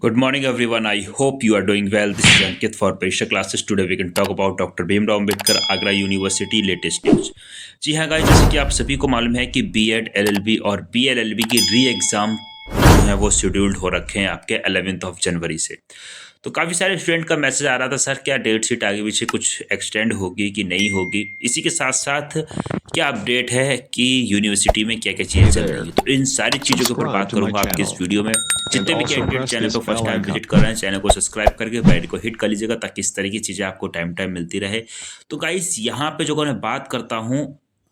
Good morning, everyone. I hope you are doing well. This is Ankit for Parisha Classes. Today we can talk about doctor Bhimrao Ambedkar Agra university latest news. जी हाँ guys, जैसे कि आप सभी को मालूम है कि बीएड एलएलबी और बीएलएलबी की री एग्ज़ाम जो है वो शेड्यूल्ड हो रखे हैं आपके 11 जनवरी से। तो काफ़ी सारे स्टूडेंट का मैसेज आ रहा था, सर क्या डेट शीट आगे पीछे कुछ एक्सटेंड होगी कि नहीं होगी। इसी के साथ साथ क्या अपडेट है कि यूनिवर्सिटी में क्या क्या Hey चीज़ें चल रही there, हैं। तो इन सारी चीज़ों के ऊपर subscribe बात to my करूंगा आपके इस channel वीडियो में। and जितने भी also candidate press channel this को first bell time icon. Visit कर रहे हैं, चैनल को सब्सक्राइब करके बेल को हिट कर लीजिएगा ताकि इस तरह की चीज़ें आपको टाइम टाइम मिलती रहे। तो गाइस यहाँ पे जो मैं बात करता हूँ,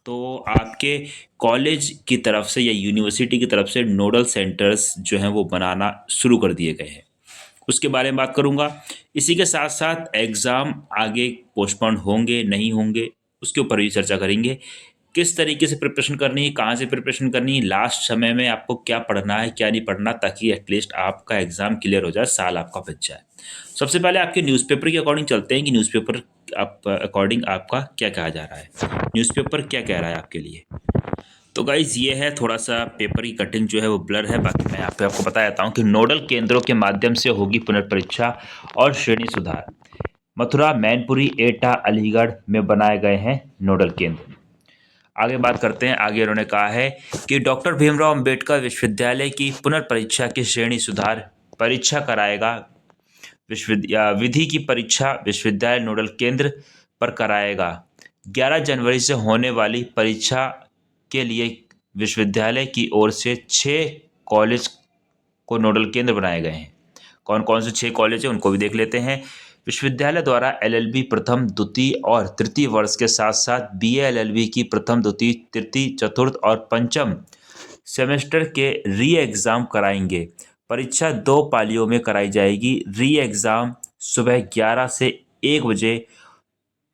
तो आपके कॉलेज की तरफ से या यूनिवर्सिटी की तरफ से नोडल सेंटर्स जो हैं वो बनाना शुरू कर दिए गए हैं, उसके बारे में बात करूंगा। इसी के साथ साथ एग्ज़ाम आगे पोस्टपोन होंगे नहीं होंगे उसके ऊपर भी चर्चा करेंगे। किस तरीके से प्रिपरेशन करनी है, कहाँ से प्रिपरेशन करनी है, लास्ट समय में आपको क्या पढ़ना है क्या नहीं पढ़ना, ताकि एटलीस्ट आपका एग्ज़ाम क्लियर हो जाए, साल आपका बच जाए। सबसे पहले आपके न्यूज़पेपर के अकॉर्डिंग चलते हैं कि न्यूज़पेपर आप अकॉर्डिंग आपका क्या कहा जा रहा है, न्यूज़पेपर क्या कह रहा है आपके लिए। तो गाइज ये है, थोड़ा सा पेपर की कटिंग जो है वो ब्लर है। बाकी मैं यहाँ पे आपको बता देता हूँ कि नोडल केंद्रों के माध्यम से होगी पुनर्परीक्षा और श्रेणी सुधार। मथुरा, मैनपुरी, एटा, अलीगढ़ में बनाए गए हैं नोडल केंद्र। आगे बात करते हैं। आगे उन्होंने कहा है कि डॉक्टर भीमराव अंबेडकर विश्वविद्यालय की पुनर्परीक्षा की श्रेणी सुधार परीक्षा कराएगा विधि की परीक्षा विश्वविद्यालय नोडल केंद्र पर कराएगा। 11 जनवरी से होने वाली परीक्षा के लिए विश्वविद्यालय की ओर से 6 कॉलेज को नोडल केंद्र बनाए गए हैं। कौन कौन से 6 कॉलेज हैं उनको भी देख लेते हैं। विश्वविद्यालय द्वारा एलएलबी प्रथम, द्वितीय और तृतीय वर्ष के साथ साथ बीए एलएलबी की प्रथम, द्वितीय, तृतीय, चतुर्थ और पंचम सेमेस्टर के री एग्ज़ाम कराएंगे। परीक्षा 2 पालियों में कराई जाएगी। री एग्ज़ाम सुबह 11 से 1 बजे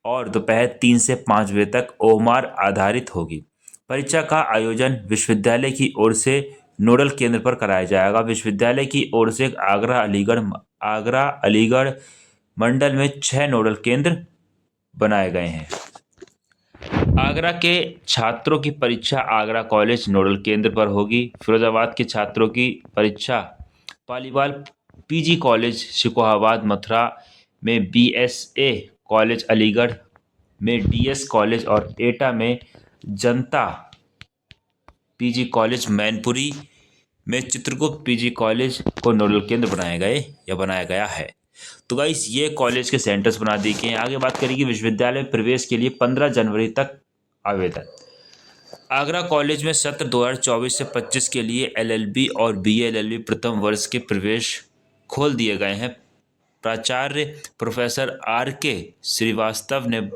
और दोपहर 3 से 5 बजे तक ओमार आधारित होगी। परीक्षा का आयोजन विश्वविद्यालय की ओर से नोडल केंद्र पर कराया जाएगा। विश्वविद्यालय की ओर से आगरा अलीगढ़ मंडल में 6 नोडल केंद्र बनाए गए हैं। आगरा के छात्रों की परीक्षा आगरा कॉलेज नोडल केंद्र पर होगी। फिरोजाबाद के छात्रों की परीक्षा पालीवाल पीजी कॉलेज शिकोहाबाद, मथुरा में बीएसए कॉलेज, अलीगढ़ में डीएस कॉलेज और एटा में जनता पीजी कॉलेज, मैनपुरी में चित्रगुप्त पीजी कॉलेज को नोडल केंद्र बनाया गया है। तो गाइस ये कॉलेज के सेंटर्स बना दिए गए हैं। आगे बात करेंगे विश्वविद्यालय में प्रवेश के लिए 15 जनवरी तक आवेदन। आगरा कॉलेज में सत्र 2024 से 25 के लिए एलएलबी और बीएलएलबी प्रथम वर्ष के प्रवेश खोल दिए गए हैं। प्राचार्य प्रोफेसर आर के श्रीवास्तव ने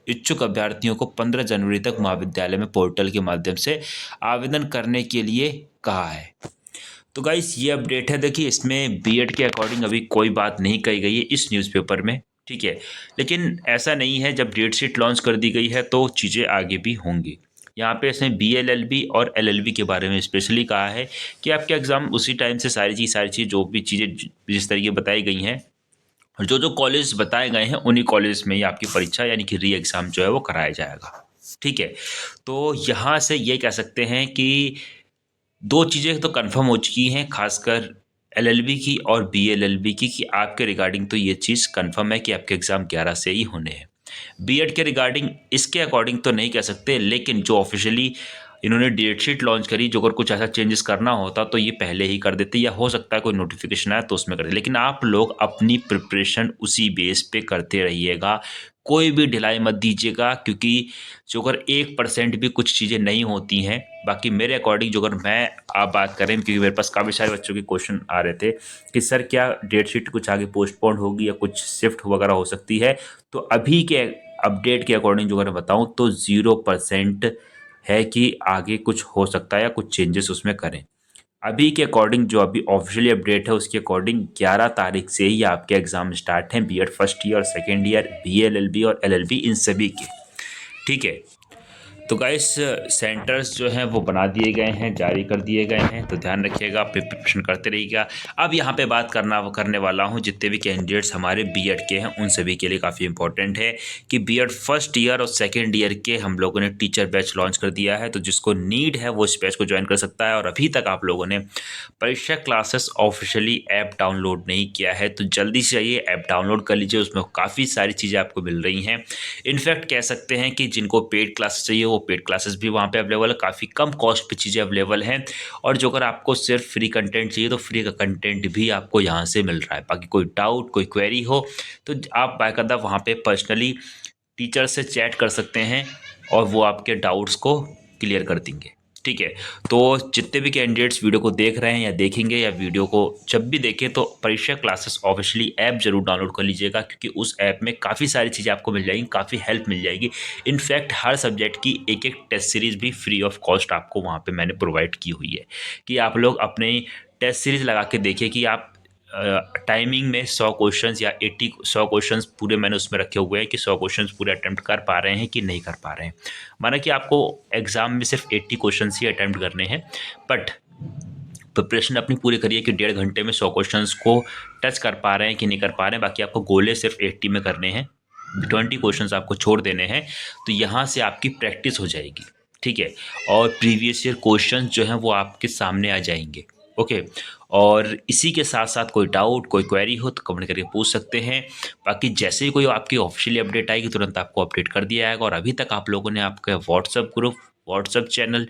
इच्छुक अभ्यर्थियों को 15 जनवरी तक महाविद्यालय में पोर्टल के माध्यम से आवेदन करने के लिए कहा है। तो गाइस ये अपडेट है। देखिए इसमें बीएड के अकॉर्डिंग अभी कोई बात नहीं कही गई है इस न्यूज़पेपर में, ठीक है। लेकिन ऐसा नहीं है, जब डेट शीट लॉन्च कर दी गई है तो चीज़ें आगे भी होंगी। यहाँ पे इसने बीएलएलबी और एलएलबी के बारे में स्पेशली कहा है कि आपके एग्ज़ाम उसी टाइम से सारी चीज़ जो भी चीज़ें जिस तरीके बताई गई हैं और जो कॉलेज बताए गए हैं उन्हीं कॉलेज में ही आपकी परीक्षा यानी कि री एग्ज़ाम जो है वो कराया जाएगा, ठीक है। तो यहाँ से ये कह सकते हैं कि 2 चीज़ें तो कंफर्म हो चुकी हैं, खासकर एलएलबी की और बीएलएलबी की, कि आपके रिगार्डिंग तो ये चीज़ कंफर्म है कि आपके एग्ज़ाम 11 से ही होने हैं। बीएड के रिगार्डिंग इसके अकॉर्डिंग तो नहीं कह सकते, लेकिन जो ऑफिशियली इन्होंने डेट शीट लॉन्च करी, जो अगर कुछ ऐसा चेंजेस करना होता तो ये पहले ही कर देते, या हो सकता है कोई नोटिफिकेशन आया तो उसमें कर देते। लेकिन आप लोग अपनी प्रिपरेशन उसी बेस पे करते रहिएगा, कोई भी ढिलाई मत दीजिएगा, क्योंकि जो अगर 1% भी कुछ चीज़ें नहीं होती हैं। बाकी मेरे अकॉर्डिंग जो अगर मैं आप बात करें, क्योंकि मेरे पास काफ़ी सारे बच्चों के क्वेश्चन आ रहे थे कि सर क्या डेट शीट कुछ आगे पोस्टपोन होगी या कुछ शिफ्ट वगैरह हो सकती है, तो अभी के अपडेट के अकॉर्डिंग जो अगर बताऊं तो 0% है कि आगे कुछ हो सकता है या कुछ चेंजेस उसमें करें। अभी के अकॉर्डिंग जो अभी ऑफिशियली अपडेट है उसके अकॉर्डिंग 11 तारीख से ही आपके एग्ज़ाम स्टार्ट हैं, B Ed first year, second year, B LLB और एलएलबी इन सभी के, ठीक है। तो गाइस सेंटर्स जो हैं वो बना दिए गए हैं, जारी कर दिए गए हैं, तो ध्यान रखिएगा, प्रिपरेशन करते रहिएगा। अब यहाँ पे बात करने वाला हूँ जितने भी कैंडिडेट्स हमारे बीएड के हैं उन सभी के लिए काफ़ी इंपॉर्टेंट है कि बीएड फर्स्ट ईयर और सेकेंड ईयर के हम लोगों ने टीचर बैच लॉन्च कर दिया है। तो जिसको नीड है वो इस बैच को ज्वाइन कर सकता है। और अभी तक आप लोगों ने परीक्षा क्लासेस ऑफिशियली ऐप डाउनलोड नहीं किया है तो जल्दी से आइए ऐप डाउनलोड कर लीजिए। उसमें काफ़ी सारी चीज़ें आपको मिल रही हैं। इनफैक्ट कह सकते हैं कि जिनको पेड क्लासेस चाहिए वो पेड क्लासेस भी वहाँ पे अवेलेबल है, काफ़ी कम कॉस्ट पे चीज़ें अवेलेबल हैं। और जो अगर आपको सिर्फ फ्री कंटेंट चाहिए तो फ्री का कंटेंट भी आपको यहाँ से मिल रहा है। बाकी कोई डाउट कोई क्वेरी हो तो आप बाकायदा वहाँ पे पर्सनली टीचर से चैट कर सकते हैं और वो आपके डाउट्स को क्लियर कर देंगे। ठीक है, तो जितने भी कैंडिडेट्स वीडियो को देख रहे हैं या देखेंगे या वीडियो को जब भी देखें तो परीक्षा क्लासेस ऑफिशियली ऐप जरूर डाउनलोड कर लीजिएगा, क्योंकि उस ऐप में काफ़ी सारी चीज़ें आपको मिल जाएंगी, काफ़ी हेल्प मिल जाएगी। इनफैक्ट हर सब्जेक्ट की एक एक टेस्ट सीरीज़ भी फ्री ऑफ कॉस्ट आपको वहाँ पे मैंने प्रोवाइड की हुई है कि आप लोग अपने टेस्ट सीरीज़ लगा के देखिए कि आप टाइमिंग में 100 क्वेश्चंस या 100 क्वेश्चंस पूरे मैंने उसमें रखे हुए हैं कि 100 क्वेश्चंस पूरे अटेम्प्ट कर पा रहे हैं कि नहीं कर पा रहे हैं। माना कि आपको एग्ज़ाम में सिर्फ 80 क्वेश्चंस ही अटेम्प्ट करने हैं, बट प्रिपरेशन अपनी पूरी करिए कि 1.5 घंटे में 100 क्वेश्चंस को टच कर पा रहे हैं कि नहीं कर पा रहे हैं। बाकी आपको गोले सिर्फ 80 में करने हैं, 20 क्वेश्चंस आपको छोड़ देने हैं। तो यहाँ से आपकी प्रैक्टिस हो जाएगी। ठीक है, और प्रीवियस ईयर क्वेश्चंस जो हैं वो आपके सामने आ जाएंगे। ओके, और इसी के साथ साथ कोई डाउट कोई क्वेरी हो तो कमेंट करके पूछ सकते हैं। बाकी जैसे ही कोई आपकी ऑफिशियली अपडेट आएगी तुरंत आपको अपडेट कर दिया जाएगा। और अभी तक आप लोगों ने आपका WhatsApp group, WhatsApp channel,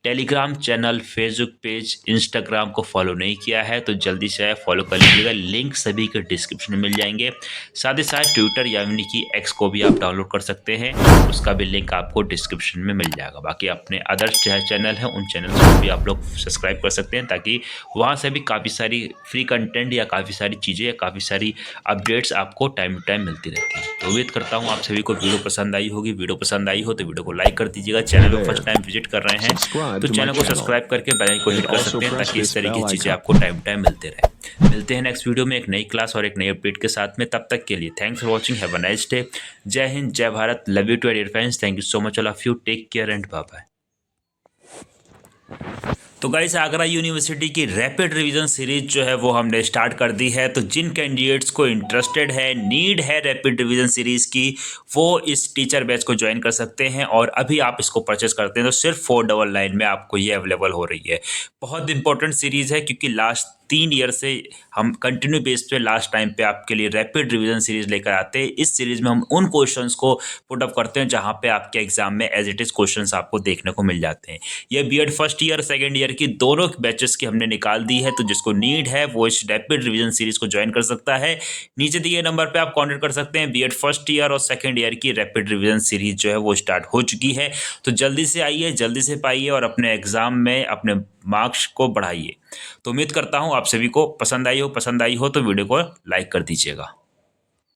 Telegram channel, Facebook page, Instagram को फॉलो नहीं किया है तो जल्दी से फॉलो कर लीजिएगा। लिंक सभी के डिस्क्रिप्शन में मिल जाएंगे। साथ ही साथ ट्विटर यानी कि एक्स को भी आप डाउनलोड कर सकते हैं, उसका भी लिंक आपको डिस्क्रिप्शन में मिल जाएगा। बाकी अपने अदर चैनल हैं उन चैनल को भी आप लोग सब्सक्राइब कर सकते हैं, ताकि वहाँ से भी काफ़ी सारी फ्री कंटेंट या काफ़ी सारी चीज़ें या काफ़ी सारी अपडेट्स आपको टाइम टू टाइम मिलती रहती हैं। तो उम्मीद करता हूँ आप सभी को वीडियो पसंद आई होगी। वीडियो पसंद आई हो तो वीडियो को लाइक कर दीजिएगा। चैनल को फर्स्ट टाइम विजिट कर रहे हैं तो चैनल को सब्सक्राइब करके बेल आइकन को हिट कर सकते हैं, ताकि इस तरह की चीज़ें आपको टाइम टाइम मिलते रहे। मिलते हैं नेक्स्ट वीडियो में एक नई क्लास और एक नई अपडेट के साथ में। तब तक के लिए thanks for watching, have a nice day. जय हिंद, जय Bharat, love you too dear friends, thank you so much all of you, take care and bye bye. तो गाइस आगरा यूनिवर्सिटी की रैपिड रिवीजन सीरीज जो है वो हमने स्टार्ट कर दी है। तो जिन कैंडिडेट्स को इंटरेस्टेड है, नीड है रैपिड रिवीजन सीरीज की, वो इस टीचर बैच को ज्वाइन कर सकते हैं। और अभी आप इसको परचेस करते हैं तो सिर्फ 499 में आपको ये अवेलेबल हो रही है। बहुत इंपॉर्टेंट सीरीज है क्योंकि लास्ट 3 ईयर से हम कंटिन्यू बेस पे लास्ट टाइम पे आपके लिए रैपिड रिवीजन सीरीज लेकर आते हैं। इस सीरीज में हम उन क्वेश्चंस को पुट अप करते हैं जहां पे आपके एग्जाम में एज इट इज क्वेश्चंस आपको देखने को मिल जाते हैं। ये B Ed first year second year की दोनों बैचेस की हमने निकाल दी है। तो जिसको नीड है वो इस रैपिड रिवीजन सीरीज को ज्वाइन कर सकता है। नीचे दिए नंबर पे आप कॉन्टेक्ट कर सकते हैं। बीएड फर्स्ट ईयर और सेकंड ईयर की रैपिड रिवीजन सीरीज जो है वो स्टार्ट हो चुकी है। तो जल्दी से आइए, जल्दी से पाइए और अपने एग्जाम में अपने मार्क्स को बढ़ाइए। तो उम्मीद करता हूँ आप सभी को पसंद आई हो तो वीडियो को लाइक कर दीजिएगा।